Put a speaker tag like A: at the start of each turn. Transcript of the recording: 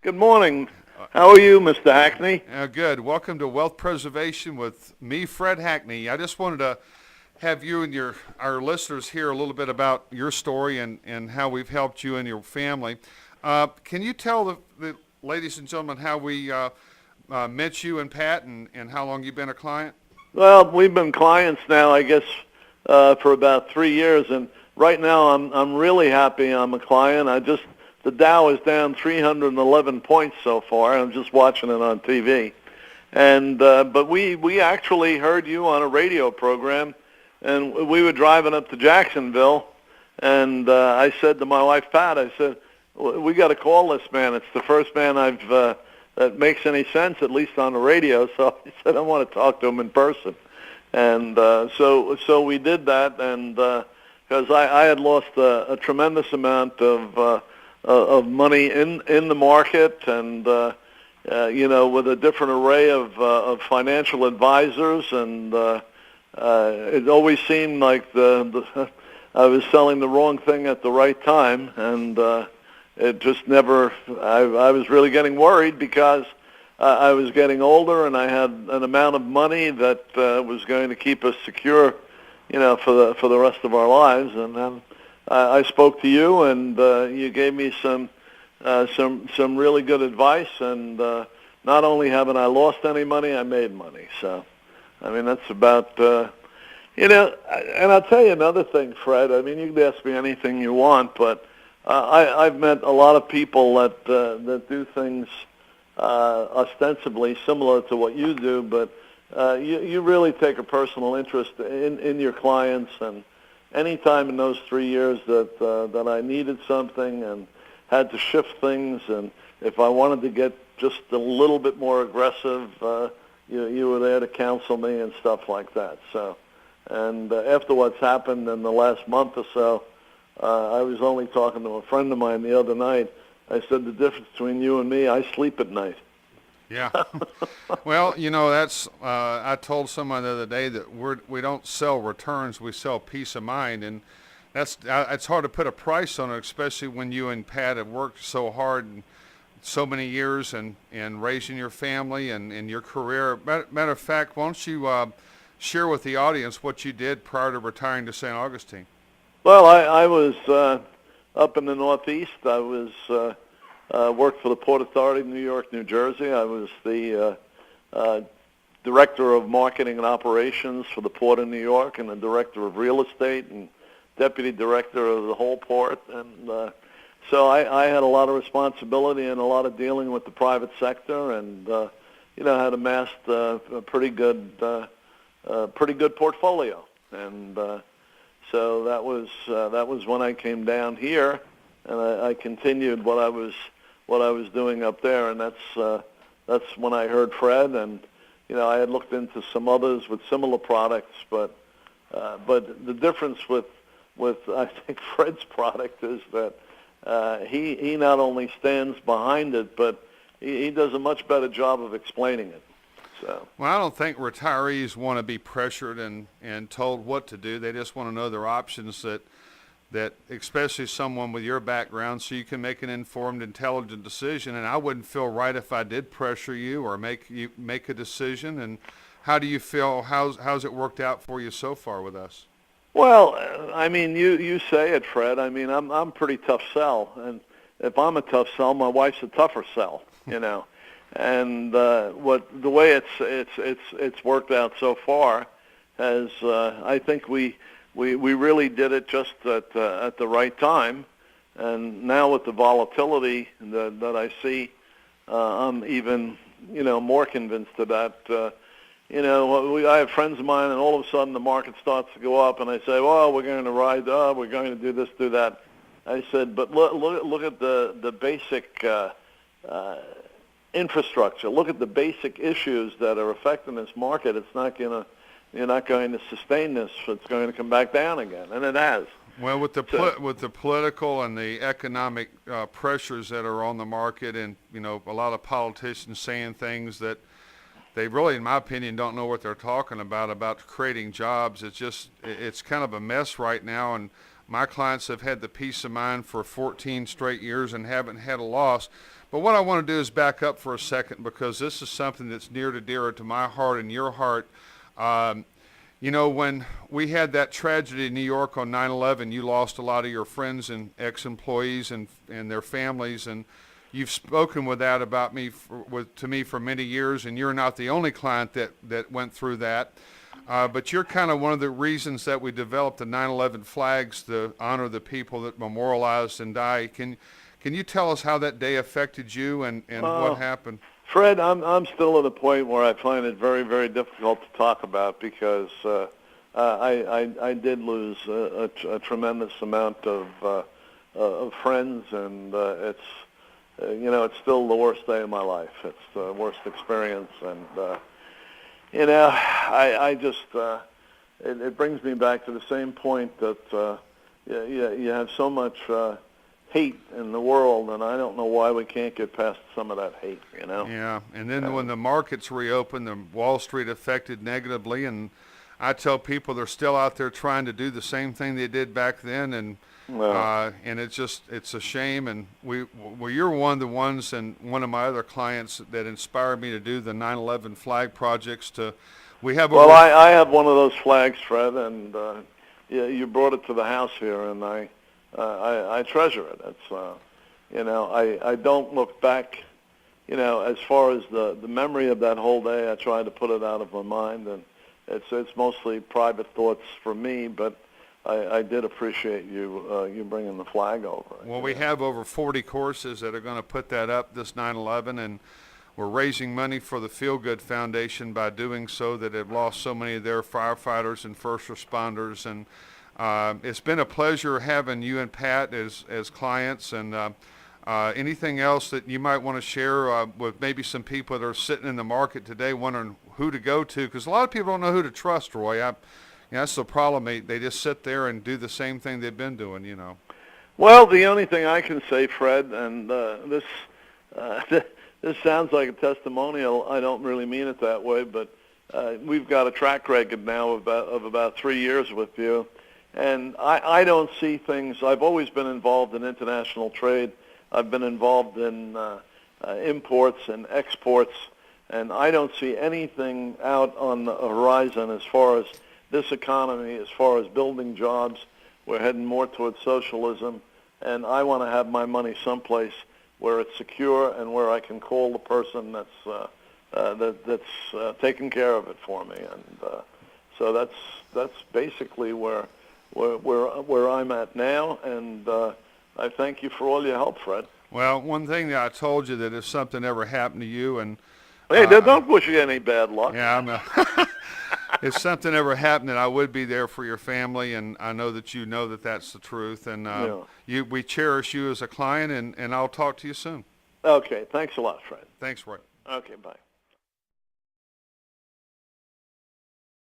A: Good morning. How are you, Mr. Hackney?
B: Good. Welcome to Wealth Preservation with me, Fred Hackney. I just wanted to have you and our listeners hear a little bit about your story and how we've helped you and your family. Can you tell the ladies and gentlemen how we met you and Pat and how long you've been a client?
A: Well, we've been clients now, I guess, for about 3 years, and right now I'm really happy I'm a client. The Dow is down 311 points so far. I'm just watching it on TV, and but we actually heard you on a radio program, and we were driving up to Jacksonville, and I said to my wife Pat, I said, we got to call this man. It's the first man that makes any sense, at least on the radio. So I said I want to talk to him in person, and so we did that, and because I had lost a tremendous amount of money in the market, and with a different array of financial advisors, and it always seemed like I was selling the wrong thing at the right time, and it just never. I was really getting worried because I was getting older, and I had an amount of money that was going to keep us secure, for the rest of our lives, and then I spoke to you, and you gave me some really good advice. And not only haven't I lost any money, I made money. So, I mean, that's about and I'll tell you another thing, Fred. I mean, you can ask me anything you want, but I've met a lot of people that do things ostensibly similar to what you do, but you really take a personal interest in your clients. And anytime in those 3 years that I needed something and had to shift things, and if I wanted to get just a little bit more aggressive, you were there to counsel me and stuff like that. So, and after what's happened in the last month or so, I was only talking to a friend of mine the other night. I said, the difference between you and me, I sleep at night.
B: Yeah. Well, that's, I told someone the other day that we don't sell returns, we sell peace of mind. And it's hard to put a price on it, especially when you and Pat have worked so hard and so many years and raising your family and your career. Matter of fact, why don't you share with the audience what you did prior to retiring to St. Augustine?
A: Well, I was up in the Northeast. I was worked for the Port Authority of New York, New Jersey. I was the director of marketing and operations for the Port of New York, and the director of real estate, and deputy director of the whole port. And so I had a lot of responsibility and a lot of dealing with the private sector, and had amassed a pretty good portfolio. And so that was when I came down here, and I continued what I was doing up there, and that's when I heard Fred, and I had looked into some others with similar products, but the difference with I think Fred's product is that he not only stands behind it, but he does a much better job of explaining it. So.
B: Well, I don't think retirees want to be pressured and told what to do. They just want to know their options, that especially someone with your background, so you can make an informed, intelligent decision. And I wouldn't feel right if I did pressure you or make you make a decision. And how do you feel? How's it worked out for you so far with us?
A: Well, I mean, you say it, Fred. I mean, I'm pretty tough sell, and if I'm a tough sell, my wife's a tougher sell. And the way it's worked out so far has I think we really did it just at the right time. And now with the volatility that I see, I'm even more convinced of that. I have friends of mine, and all of a sudden the market starts to go up, and I say, well, we're going to ride up, we're going to do this, do that. I said, but look at the basic infrastructure. Look at the basic issues that are affecting this market. You're not going to sustain this. It's going to come back down again, and it has.
B: Well, with the political and the economic pressures that are on the market, and a lot of politicians saying things that they really, in my opinion, don't know what they're talking about creating jobs. It's kind of a mess right now, and My clients have had the peace of mind for 14 straight years and haven't had a loss. But what I want to do is back up for a second, because this is something that's near to dear to my heart and your heart. You know, when we had that tragedy in New York on 9/11, you lost a lot of your friends and ex-employees and their families, and you've spoken with that about me to me for many years, and you're not the only client that went through that. But you're kind of one of the reasons that we developed the 9/11 flags to honor the people that memorialized and died. Can you tell us how that day affected you and what happened?
A: Fred, I'm still at a point where I find it very, very difficult to talk about, because I did lose a tremendous amount of friends, and it's it's still the worst day of my life. It's the worst experience, and I just it brings me back to the same point that you have so much hate in the world, and I don't know why we can't get past some of that hate,
B: Yeah, and then when the markets reopened, the Wall Street affected negatively, and I tell people they're still out there trying to do the same thing they did back then, and it's a shame. And you're one of the ones, and one of my other clients, that inspired me to do the 9/11 flag projects. I have one of those flags, Fred, and you brought it to the house here, and I treasure it. It's I don't look back, as far as the memory of that whole day. I try to put it out of my mind, and it's mostly private thoughts for me, but I did appreciate you bringing the flag over. Well, we have over 40 courses that are going to put that up this 9/11, and we're raising money for the Feel Good Foundation by doing so, that have lost so many of their firefighters and first responders. And it's been a pleasure having you and Pat as clients. And anything else that you might want to share with maybe some people that are sitting in the market today wondering who to go to? Because a lot of people don't know who to trust, Roy. That's the problem. They just sit there and do the same thing they've been doing,
A: Well, the only thing I can say, Fred, and this sounds like a testimonial. I don't really mean it that way, but we've got a track record now of about 3 years with you. And I don't see things. I've always been involved in international trade. I've been involved in imports and exports, and I don't see anything out on the horizon as far as this economy, as far as building jobs. We're heading more towards socialism, and I want to have my money someplace where it's secure and where I can call the person that's taking care of it for me. And so that's basically where I'm at now, and I thank you for all your help, Fred.
B: Well, one thing that I told you, that if something ever happened to you, and
A: hey, don't wish you any bad luck.
B: Yeah, if something ever happened, that I would be there for your family, and I know that you know that that's the truth. And we cherish you as a client, and I'll talk to you soon.
A: Okay, thanks a lot, Fred.
B: Thanks, Roy.
A: Okay, bye.